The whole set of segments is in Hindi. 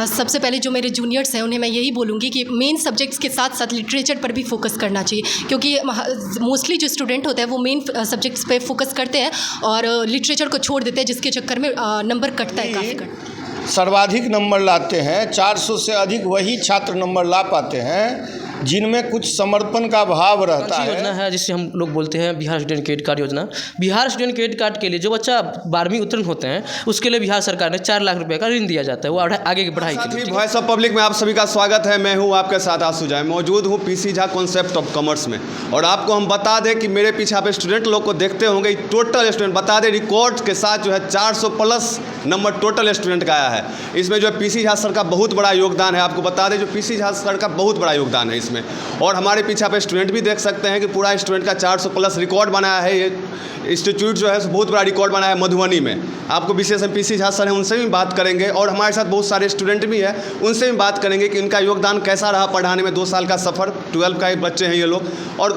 सबसे पहले जो मेरे जूनियर्स हैं उन्हें मैं यही बोलूँगी कि मेन सब्जेक्ट्स के साथ साथ लिटरेचर पर भी फोकस करना चाहिए, क्योंकि मोस्टली जो स्टूडेंट होते हैं वो मेन सब्जेक्ट्स पे फोकस करते हैं और लिटरेचर को छोड़ देते हैं, जिसके चक्कर में नंबर कटता है, काफ़ी कटता है। सर्वाधिक नंबर लाते हैं, 400 से अधिक वही छात्र नंबर ला पाते हैं जिनमें कुछ समर्पण का भाव रहता है। योजना है जिससे हम लोग बोलते हैं बिहार स्टूडेंट क्रेडिट कार्ड योजना। बिहार स्टूडेंट क्रेडिट कार्ड के लिए जो बच्चा 12वीं उत्तीर्ण होते हैं उसके लिए बिहार सरकार ने 4 लाख रुपए का ऋण दिया जाता है, वो आगे की पढ़ाई के लिए। वॉइस ऑफ पब्लिक में आप सभी का स्वागत है। मैं हूं आपके साथ आशु जाए, मौजूद हूं PC Jha concept of commerce में। और आपको हम बता दें कि मेरे पीछे आप स्टूडेंट लोग को देखते होंगे, टोटल स्टूडेंट बता दें रिकॉर्ड के साथ जो है 400 प्लस नंबर टोटल स्टूडेंट का आया है। इसमें जो है पीसी झा सर का बहुत बड़ा योगदान है। आपको बता दें जो पीसी झा सर का बहुत बड़ा योगदान है इसमें। और हमारे पीछे आप स्टूडेंट भी देख सकते हैं कि पूरा स्टूडेंट का 400 प्लस रिकॉर्ड बनाया है। ये इंस्टीट्यूट जो है बहुत बड़ा रिकॉर्ड बनाया है मधुबनी में। आपको विशेष पीसी झा सर हैं, उनसे भी बात करेंगे और हमारे साथ बहुत सारे स्टूडेंट भी हैं, उनसे भी बात करेंगे कि इनका योगदान कैसा रहा पढ़ाने में। 2 साल का सफ़र, 12 का ही बच्चे हैं ये लोग। और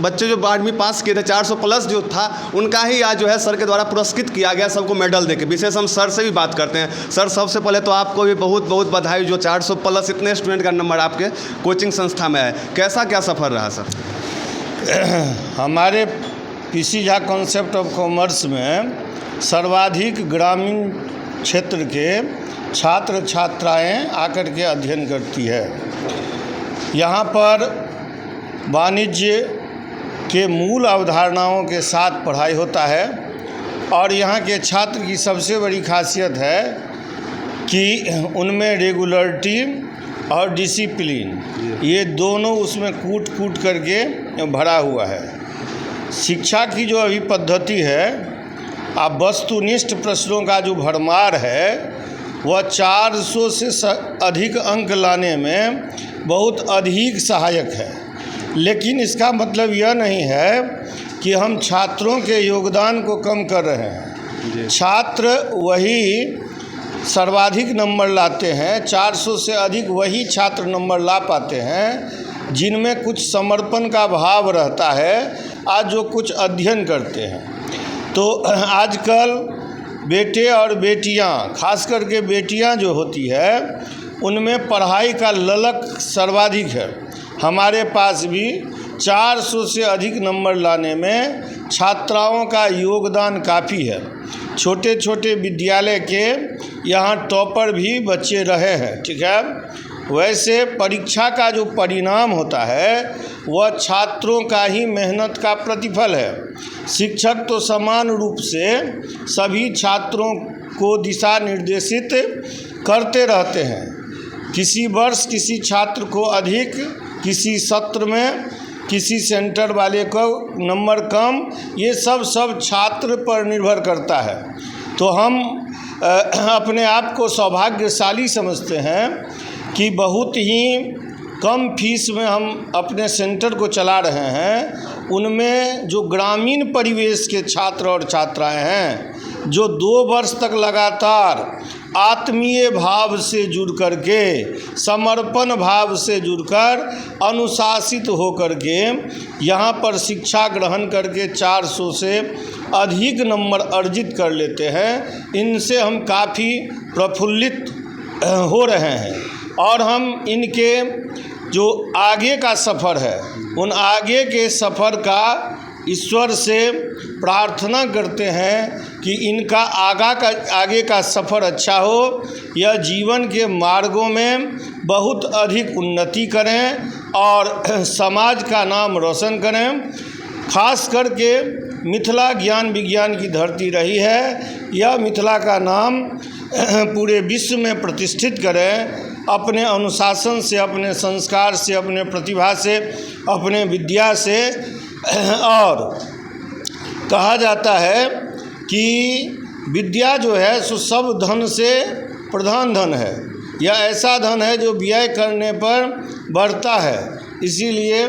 बच्चे जो 12वीं पास किए थे 400 प्लस जो था उनका ही आज जो है सर के द्वारा पुरस्कृत किया गया, सबको मेडल देके। विशेष हम सर से भी बात करते हैं। सर सबसे पहले तो आपको भी बहुत बहुत बधाई, जो 400 प्लस इतने स्टूडेंट का नंबर आपके कोचिंग संस्था में है। कैसा क्या सफ़र रहा सर? हमारे PC Jha concept of commerce में सर्वाधिक ग्रामीण क्षेत्र के छात्र छात्राएं आकर के अध्ययन करती है। यहाँ पर वाणिज्य के मूल अवधारणाओं के साथ पढ़ाई होता है और यहाँ के छात्र की सबसे बड़ी खासियत है कि उनमें रेगुलरिटी और डिसिप्लिन, ये दोनों उसमें कूट कूट करके भरा हुआ है। शिक्षा की जो अभी पद्धति है, अब वस्तुनिष्ठ प्रश्नों का जो भरमार है वह 400 से अधिक अंक लाने में बहुत अधिक सहायक है। लेकिन इसका मतलब यह नहीं है कि हम छात्रों के योगदान को कम कर रहे हैं। छात्र वही सर्वाधिक नंबर लाते हैं, 400 से अधिक वही छात्र नंबर ला पाते हैं जिनमें कुछ समर्पण का भाव रहता है, आज जो कुछ अध्ययन करते हैं। तो आजकल बेटे और बेटियां, खास करके बेटियां जो होती है उनमें पढ़ाई का ललक सर्वाधिक है। हमारे पास भी 400 से अधिक नंबर लाने में छात्राओं का योगदान काफ़ी है। छोटे छोटे विद्यालय के यहाँ टॉपर भी बच्चे रहे हैं, ठीक है। वैसे परीक्षा का जो परिणाम होता है वह छात्रों का ही मेहनत का प्रतिफल है। शिक्षक तो समान रूप से सभी छात्रों को दिशा निर्देशित करते रहते हैं। किसी वर्ष किसी छात्र को अधिक, किसी सत्र में किसी सेंटर वाले को नंबर कम, ये सब छात्र पर निर्भर करता है। तो हम अपने आप को सौभाग्यशाली समझते हैं कि बहुत ही कम फीस में हम अपने सेंटर को चला रहे हैं। उनमें जो ग्रामीण परिवेश के छात्र और छात्राएं हैं, जो 2 वर्ष तक लगातार आत्मीय भाव से जुड़ कर के, समर्पण भाव से जुड़कर, अनुशासित होकर के यहाँ पर शिक्षा ग्रहण करके 400 से अधिक नंबर अर्जित कर लेते हैं, इनसे हम काफ़ी प्रफुल्लित हो रहे हैं। और हम इनके जो आगे का सफ़र है, उन आगे के सफ़र का ईश्वर से प्रार्थना करते हैं कि इनका आगे का सफ़र अच्छा हो, यह जीवन के मार्गों में बहुत अधिक उन्नति करें और समाज का नाम रोशन करें। खास करके मिथिला ज्ञान विज्ञान की धरती रही है, यह मिथिला का नाम पूरे विश्व में प्रतिष्ठित करें। अपने अनुशासन से, अपने संस्कार से, अपने प्रतिभा से, अपने विद्या से। और कहा जाता है कि विद्या जो है सो सब धन से प्रधान धन है। यह ऐसा धन है जो व्यय करने पर बढ़ता है। इसीलिए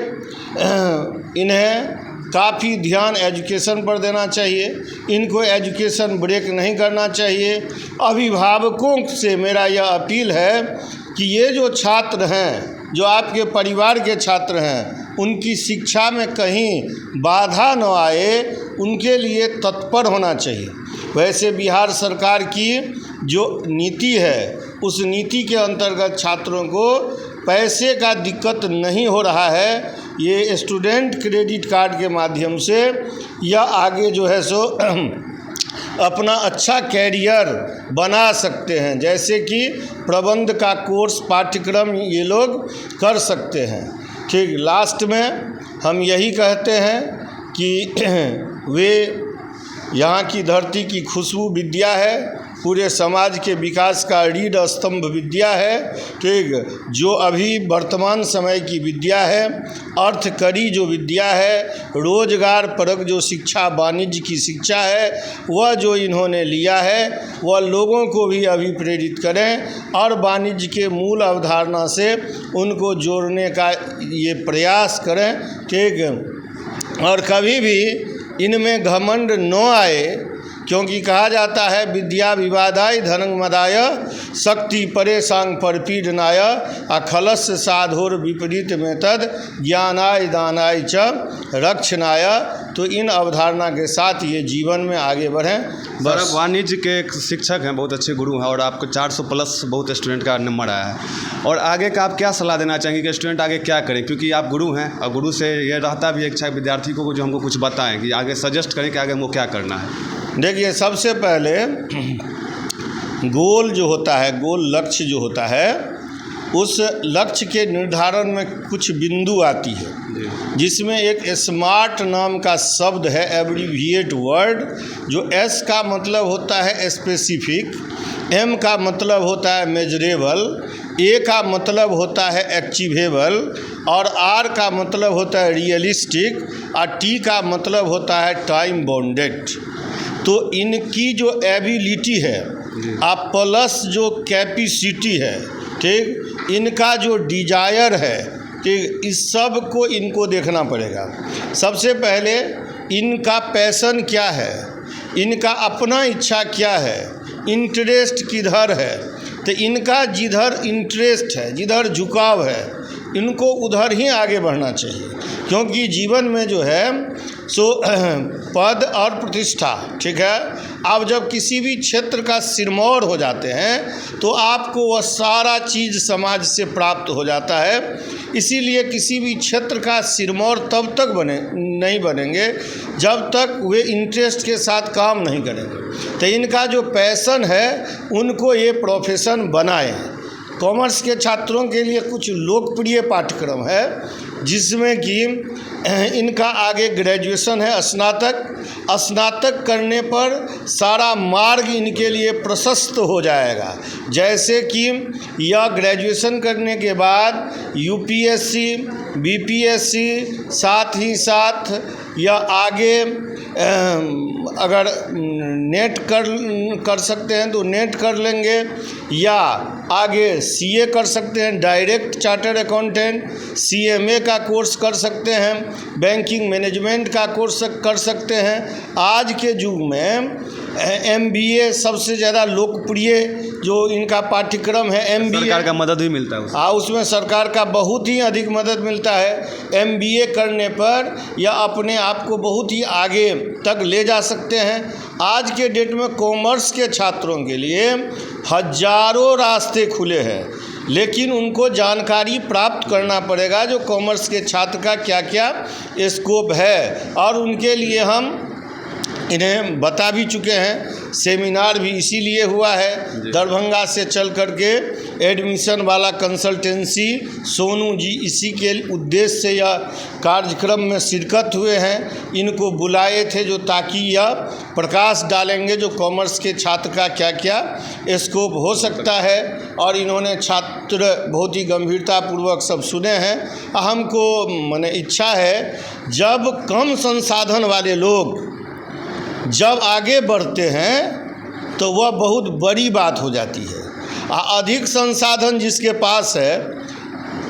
इन्हें काफ़ी ध्यान एजुकेशन पर देना चाहिए। इनको एजुकेशन ब्रेक नहीं करना चाहिए। अभिभावकों से मेरा यह अपील है कि ये जो छात्र हैं, जो आपके परिवार के छात्र हैं, उनकी शिक्षा में कहीं बाधा न आए, उनके लिए तत्पर होना चाहिए। वैसे बिहार सरकार की जो नीति है उस नीति के अंतर्गत छात्रों को पैसे का दिक्कत नहीं हो रहा है। ये स्टूडेंट क्रेडिट कार्ड के माध्यम से या आगे जो है सो अपना अच्छा कैरियर बना सकते हैं, जैसे कि प्रबंध का कोर्स पाठ्यक्रम ये लोग कर सकते हैं। ठीक, लास्ट में हम यही कहते हैं कि वे यहाँ की धरती की खुशबू विद्या है, पूरे समाज के विकास का रीढ़ स्तंभ विद्या है। ठीक, जो अभी वर्तमान समय की विद्या है, अर्थकरी जो विद्या है, रोजगार परक जो शिक्षा, वाणिज्य की शिक्षा है, वह जो इन्होंने लिया है वह लोगों को भी अभिप्रेरित करें और वाणिज्य के मूल अवधारणा से उनको जोड़ने का ये प्रयास करें। ठीक, और कभी भी इनमें घमंड न आए, क्योंकि कहा जाता है विद्या विवादाय धनं मदाय शक्ति परेशांग परपीडनाय अखलस्य साधोर विपरीत में तद ज्ञानाय दानाय च रक्षणाय। तो इन अवधारणा के साथ ये जीवन में आगे बढ़ें। सर, आप वाणिज्य के एक शिक्षक हैं, बहुत अच्छे गुरु हैं और आपको 400 प्लस बहुत स्टूडेंट का नंबर आया है। और आगे का आप क्या सलाह देना चाहेंगे कि स्टूडेंट आगे क्या करें, क्योंकि आप गुरु हैं और गुरु से ये रहता भी एक विद्यार्थी को जो हमको कुछ बताएं कि आगे सजेस्ट करें कि आगे हमको क्या करना है। देखिए, सबसे पहले गोल जो होता है, गोल लक्ष्य जो होता है, उस लक्ष्य के निर्धारण में कुछ बिंदु आती है, जिसमें एक स्मार्ट नाम का शब्द है, एब्रीविएट वर्ड, जो एस का मतलब होता है स्पेसिफिक, एम का मतलब होता है मेजरेबल, ए का मतलब होता है अचीवेबल और आर का मतलब होता है रियलिस्टिक और टी का मतलब होता है टाइम बाउंडेड। तो इनकी जो एबिलिटी है आप प्लस जो कैपेसिटी है, ठीक, इनका जो डिजायर है, ठीक, इस सब को इनको देखना पड़ेगा। सबसे पहले इनका पैशन क्या है, इनका अपना इच्छा क्या है, इंटरेस्ट किधर है। तो इनका जिधर इंटरेस्ट है, जिधर झुकाव है, इनको उधर ही आगे बढ़ना चाहिए, क्योंकि जीवन में जो है सो पद और प्रतिष्ठा, ठीक है, आप जब किसी भी क्षेत्र का सिरमौर हो जाते हैं तो आपको वह सारा चीज़ समाज से प्राप्त हो जाता है। इसीलिए किसी भी क्षेत्र का सिरमौर तब तक नहीं बनेंगे जब तक वे इंटरेस्ट के साथ काम नहीं करेंगे। तो इनका जो पैशन है उनको ये प्रोफेशन बनाएं। कॉमर्स के छात्रों के लिए कुछ लोकप्रिय पाठ्यक्रम है, जिसमें कि इनका आगे ग्रेजुएशन है, स्नातक करने पर सारा मार्ग इनके लिए प्रशस्त हो जाएगा। जैसे कि यह ग्रेजुएशन करने के बाद यूपीएससी, बीपीएससी, साथ ही साथ या आगे अगर नेट कर सकते हैं तो नेट कर लेंगे, या आगे सीए कर सकते हैं, डायरेक्ट चार्टर्ड अकाउंटेंट, सीएमए का कोर्स कर सकते हैं, बैंकिंग मैनेजमेंट का कोर्स कर सकते हैं। आज के युग में एमबीए सबसे ज़्यादा लोकप्रिय जो इनका पाठ्यक्रम है एमबीए। सरकार का मदद भी मिलता है उसमें। हाँ, उसमें सरकार का बहुत ही अधिक मदद मिलता है। एमबीए करने पर या अपने आप को बहुत ही आगे तक ले जा सकते हैं। आज के डेट में कॉमर्स के छात्रों के लिए हजारों रास्ते खुले हैं, लेकिन उनको जानकारी प्राप्त करना पड़ेगा जो कॉमर्स के छात्र का क्या क्या स्कोप है, और उनके लिए हम इन्हें बता भी चुके हैं। सेमिनार भी इसीलिए हुआ है, दरभंगा से चल करके एडमिशन वाला कंसल्टेंसी सोनू जी इसी के उद्देश्य से यह कार्यक्रम में शिरकत हुए हैं। इनको बुलाए थे जो ताकि यह प्रकाश डालेंगे जो कॉमर्स के छात्र का क्या क्या स्कोप हो सकता है, और इन्होंने छात्र बहुत ही गंभीरतापूर्वक सब सुने हैं। हमको माने इच्छा है जब कम संसाधन वाले लोग जब आगे बढ़ते हैं तो वह बहुत बड़ी बात हो जाती है। अधिक संसाधन जिसके पास है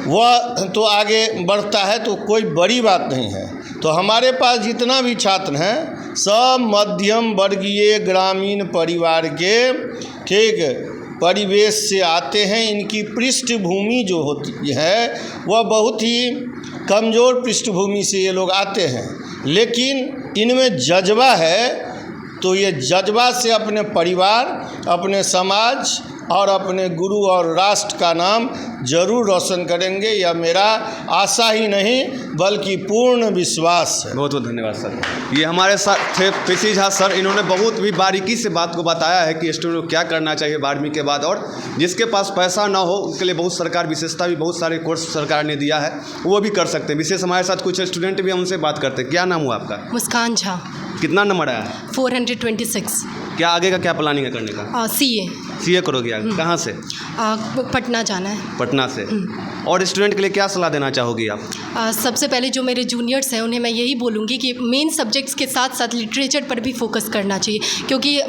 वह तो आगे बढ़ता है तो कोई बड़ी बात नहीं है। तो हमारे पास जितना भी छात्र हैं सब मध्यम वर्गीय ग्रामीण परिवार के ठीक परिवेश से आते हैं। इनकी पृष्ठभूमि जो होती है वह बहुत ही कमज़ोर पृष्ठभूमि से ये लोग आते हैं, लेकिन इनमें जज्बा है। तो ये जज्बा से अपने परिवार, अपने समाज और अपने गुरु और राष्ट्र का नाम जरूर रोशन करेंगे। यह मेरा आशा ही नहीं बल्कि पूर्ण विश्वास है। बहुत बहुत धन्यवाद सर। ये हमारे साथ थे पीसी झा सर। इन्होंने बहुत भी बारीकी से बात को बताया है कि स्टूडेंट को क्या करना चाहिए 12वीं के बाद, और जिसके पास पैसा ना हो उसके लिए बहुत सरकार विशेषता भी बहुत सारे कोर्स सरकार ने दिया है, वो भी कर सकते हैं। विशेष हमारे साथ कुछ स्टूडेंट भी हैं, उनसे बात करते हैं। क्या नाम हुआ आपका? मुस्कान झा। कितना नंबर आया है? 426। क्या आगे का क्या प्लानिंग है करने का? CA करोगे आगे? कहाँ से? पटना जाना है। पटना से। और स्टूडेंट के लिए क्या सलाह देना चाहोगी आप? सबसे पहले जो मेरे जूनियर्स हैं उन्हें मैं यही बोलूँगी कि मेन सब्जेक्ट्स के साथ साथ लिटरेचर पर भी फोकस करना चाहिए, क्योंकि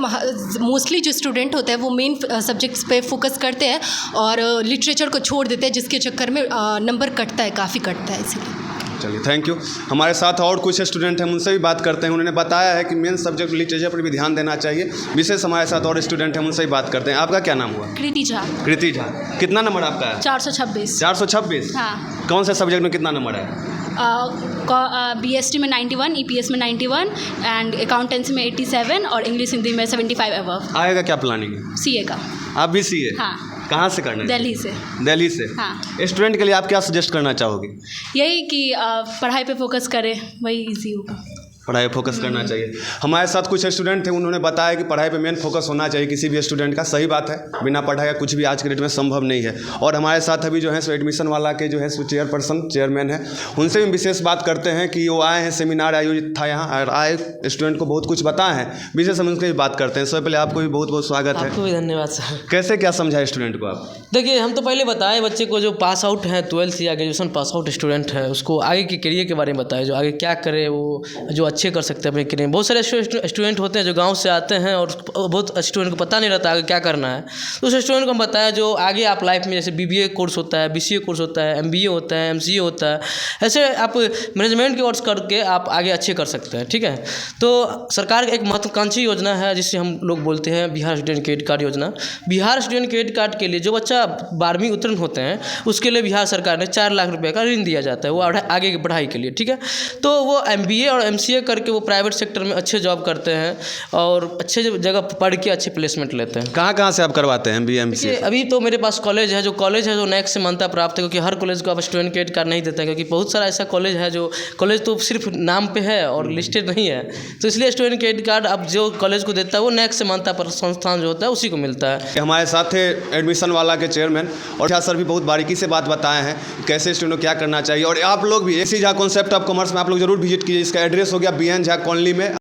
मोस्टली जो स्टूडेंट होते हैं वो मेन सब्जेक्ट्स पे फोकस करते हैं और लिटरेचर को छोड़ देते हैं, जिसके चक्कर में नंबर कटता है, काफ़ी कटता है। इसीलिए चलिए, थैंक यू। हमारे साथ और कुछ स्टूडेंट हैं, उनसे भी बात करते हैं। उन्होंने बताया है कि मेन सब्जेक्ट लिटरेचर पर भी ध्यान देना चाहिए। विशेष हमारे साथ और स्टूडेंट हैं, उनसे भी बात करते हैं। आपका क्या नाम हुआ? कृति झा। कृति झा। कितना नंबर आपका है? 426। 426? हाँ। कौन से सब्जेक्ट में कितना नंबर है? BST में 91, EPS में 91 एंड अकाउंटेंसी में 87 और इंग्लिश हिंदी में 75 अबव। आगे का क्या प्लानिंग है? CA का। आप भी CA? हाँ। कहाँ से करना है? दिल्ली से। दिल्ली से? हाँ। स्टूडेंट के लिए आप क्या सजेस्ट करना चाहोगे? यही कि पढ़ाई पे फोकस करें, वही इजी होगा। पढ़ाई पे फोकस करना चाहिए। हमारे साथ कुछ स्टूडेंट थे, उन्होंने बताया कि पढ़ाई पे मेन फोकस होना चाहिए किसी भी स्टूडेंट का। सही बात है, बिना पढ़ाई का कुछ भी आज के डेट में संभव नहीं है। और हमारे साथ अभी जो है सो एडमिशन वाला के जो है सो चेयरमैन है, उनसे भी विशेष बात करते हैं कि वो आए हैं, सेमिनार आयोजित था यहाँ और आए स्टूडेंट को बहुत कुछ बताए हैं। विशेष हम उनसे भी बात करते हैं। सबसे पहले आपको भी बहुत बहुत स्वागत है। आपको भी धन्यवाद सर। कैसे क्या समझाए स्टूडेंट को आप? देखिए, हम तो पहले बताए बच्चे को जो पास आउट है 12th या ग्रेजुएशन पास आउट स्टूडेंट है, उसको आगे के करियर के बारे में बताए, जो आगे क्या करे, वो जो अच्छे कर सकते हैं अपने करियर। बहुत सारे स्टूडेंट होते हैं जो गांव से आते हैं और बहुत स्टूडेंट को पता नहीं रहता आगे क्या करना है, तो उस स्टूडेंट को हम बताया जो आगे आप लाइफ में, जैसे BBA कोर्स होता है, BCA कोर्स होता है, MBA होता है, MCA होता है, ऐसे आप मैनेजमेंट के कोर्स करके आप आगे अच्छे कर सकते हैं। ठीक है, तो सरकार की एक महत्वाकांक्षी योजना है जिससे हम लोग बोलते हैं बिहार स्टूडेंट क्रेडिट कार्ड योजना। बिहार स्टूडेंट क्रेडिट कार्ड के लिए जो बच्चा 12वीं उत्तीर्ण होते हैं उसके लिए बिहार सरकार ने 4 लाख रुपये का ऋण दिया जाता है, वो आगे की पढ़ाई के लिए। ठीक है, तो वो MBA और MCA करके वो प्राइवेट सेक्टर में अच्छे जॉब करते हैं और अच्छे जगह पढ़ के अच्छे प्लेसमेंट लेते हैं। कहाँ से आप करवाते हैं MBA MCA? अभी तो मेरे पास कॉलेज है जो NAC से मान्यता प्राप्त है, क्योंकि हर कॉलेज को आप स्टूडेंट क्रेडिट कार्ड नहीं देते हैं, क्योंकि बहुत सारा ऐसा कॉलेज है जो कॉलेज तो सिर्फ नाम पे है और लिस्टेड नहीं है, तो इसलिए स्टूडेंट क्रेडिट कार्ड अब जो कॉलेज को देता है वो NAC से मान्यता पर संस्थान जो होता है उसी को मिलता है। हमारे साथ थे एडमिशन वाला के चेयरमैन, और झा सर भी बहुत बारीकी से बात बताए हैं कैसे स्टूडेंट को क्या करना चाहिए। और आप लोग भी PC Jha concept of commerce में आप लोग जरूर विजिट कीजिए। इसका एड्रेस हो गया BN झा कॉलोनी में।